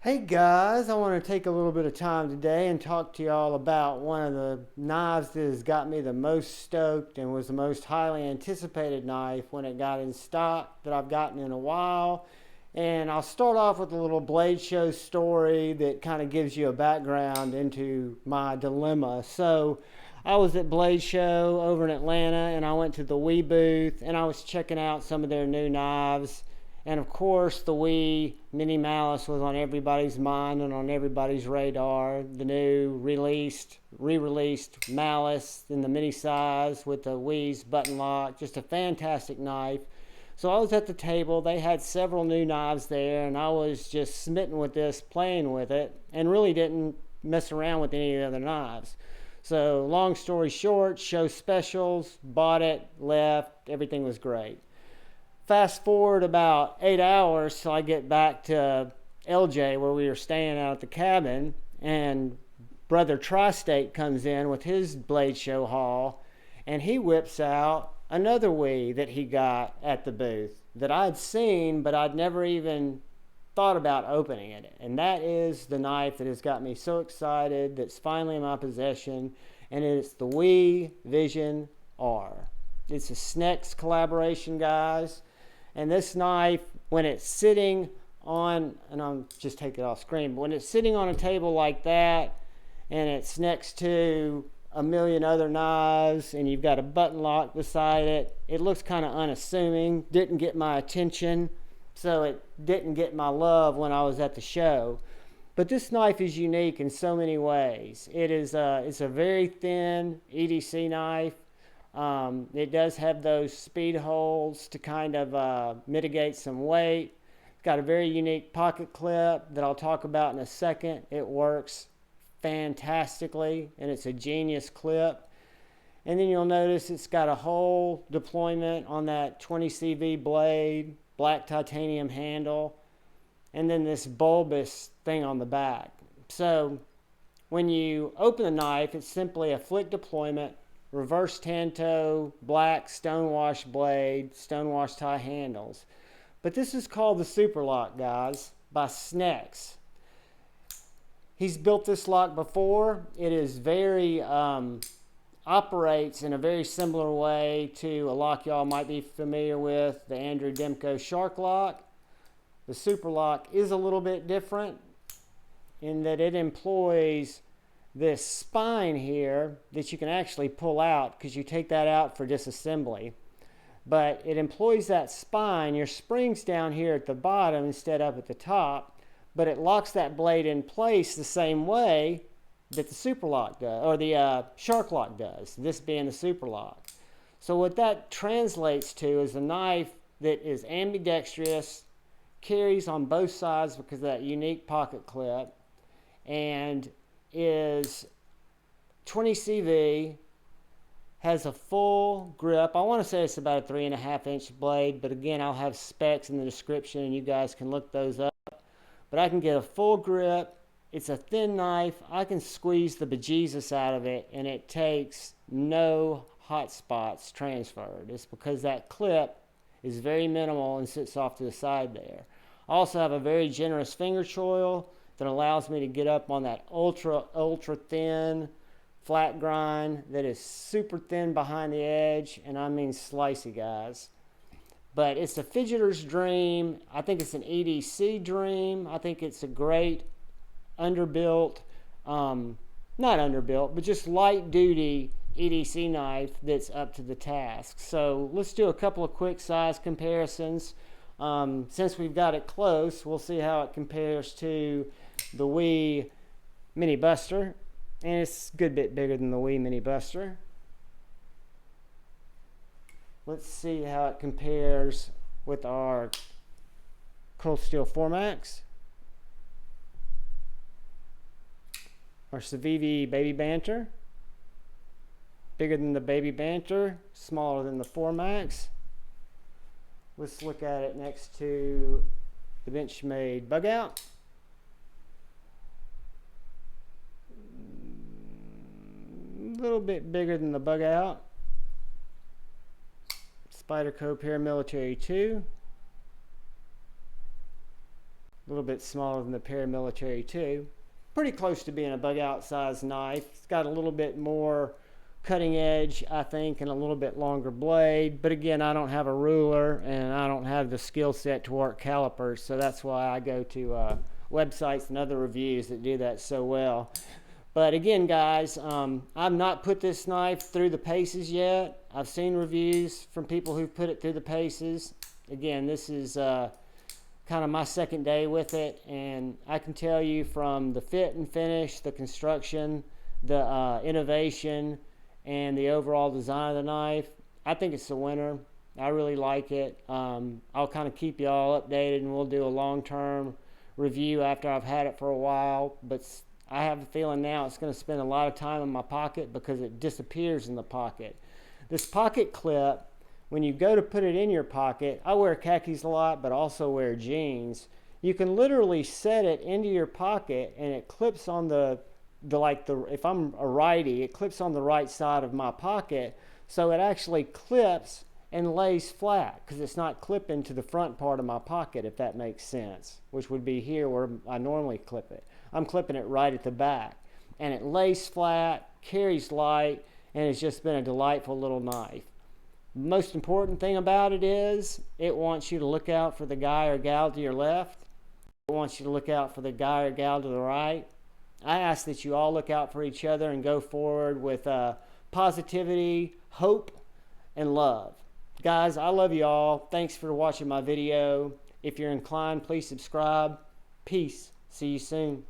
Hey guys, I want to take a little bit of time today and talk to y'all about one of the knives that has got me the most stoked and was the most highly anticipated knife when it got in stock that I've gotten in a while. And I'll start off with a little Blade Show story that kind of gives you a background into my dilemma. So I was at Blade Show over in Atlanta and I went to the Wii booth and I was checking out some of their new knives. And of course, the Wii Mini Malice was on everybody's mind and on everybody's radar. The new re-released Malice in the mini size with the Wii's button lock. Just a fantastic knife. So I was at the table. They had several new knives there, and I was just smitten with this, playing with it, and really didn't mess around with any of the other knives. So long story short, show specials, bought it, left, everything was great. Fast forward about 8 hours till I get back to LJ where we were staying out at the cabin, and brother Tri-State comes in with his Blade Show haul, and he whips out another Wii that he got at the booth that I'd seen, but I'd never even thought about opening it. And that is the knife that has got me so excited, that's finally in my possession, and it's the Wii Vision R. It's a SNECX collaboration, guys. And this knife, when it's sitting on, and I'll just take it off screen, but when it's sitting on a table like that, and it's next to a million other knives, and you've got a button lock beside it, it looks kind of unassuming, didn't get my attention, so it didn't get my love when I was at the show. But this knife is unique in so many ways. It's a very thin EDC knife. It does have those speed holes to kind of mitigate some weight. It's got a very unique pocket clip that I'll talk about in a second. It works fantastically, and it's a genius clip. And then you'll notice it's got a whole deployment on that 20CV blade, black titanium handle, and then this bulbous thing on the back. So when you open the knife, it's simply a flick deployment, reverse Tanto, black Stonewash blade, Stonewash tie handles. But this is called the Superlock, guys, by SNECX. He's built this lock before. It is very, operates in a very similar way to a lock y'all might be familiar with, the Andrew Demko Shark Lock. The Superlock is a little bit different in that it employs this spine here that you can actually pull out because you take that out for disassembly. But it employs that spine, your spring's down here at the bottom instead up at the top, but it locks that blade in place the same way that the Superlock does, or the Shark Lock does, this being the Superlock. So what that translates to is a knife that is ambidextrous, carries on both sides because of that unique pocket clip, and is 20 CV, has a full grip. I want to say it's about a 3.5-inch blade, but again, I'll have specs in the description and you guys can look those up. But I can get a full grip. It's a thin knife. I can squeeze the bejesus out of it, and it takes no hot spots transferred. It's because that clip is very minimal and sits off to the side there. I also have a very generous finger choil that allows me to get up on that ultra thin flat grind that is super thin behind the edge, and I mean slicey, guys. But it's a fidgeter's dream. I think it's an EDC dream. I think it's a great underbuilt, not underbuilt, but just light duty EDC knife that's up to the task. So let's do a couple of quick size comparisons. Since we've got it close, we'll see how it compares to the Wii Mini Buster, and it's a good bit bigger than the Wii Mini Buster. Let's see how it compares with our Cold Steel 4MAX, our Civivi Baby Banter, bigger than the Baby Banter, smaller than the 4MAX. Let's look at it next to the Benchmade Bug Out. A little bit bigger than the Bug Out. Spyderco Paramilitary 2. A little bit smaller than the paramilitary 2. Pretty close to being a bug out size knife. It's got a little bit more cutting edge, I think, and a little bit longer blade. But again, I don't have a ruler and I don't have the skill set to work calipers, so that's why I go to websites and other reviews that do that so well. But again, guys, I've not put this knife through the paces yet. I've seen reviews from people who've put it through the paces. Again, this is kind of my second day with it, and I can tell you from the fit and finish, the construction, the innovation, and the overall design of the knife, I think it's a winner. I really like it. I'll kind of keep you all updated, and we'll do a long-term review after I've had it for a while. But I have a feeling now it's going to spend a lot of time in my pocket because it disappears in the pocket. This pocket clip, when you go to put it in your pocket, I wear khakis a lot, but also wear jeans. You can literally set it into your pocket, and it clips on if I'm a righty, it clips on the right side of my pocket, so it actually clips and lays flat because it's not clipping to the front part of my pocket, if that makes sense, which would be here where I normally clip it. I'm clipping it right at the back, and it lays flat, carries light, and it's just been a delightful little knife. The most important thing about it is it wants you to look out for the guy or gal to your left. It wants you to look out for the guy or gal to the right. I ask that you all look out for each other and go forward with positivity, hope, and love. Guys, I love you all. Thanks for watching my video. If you're inclined, please subscribe. Peace. See you soon.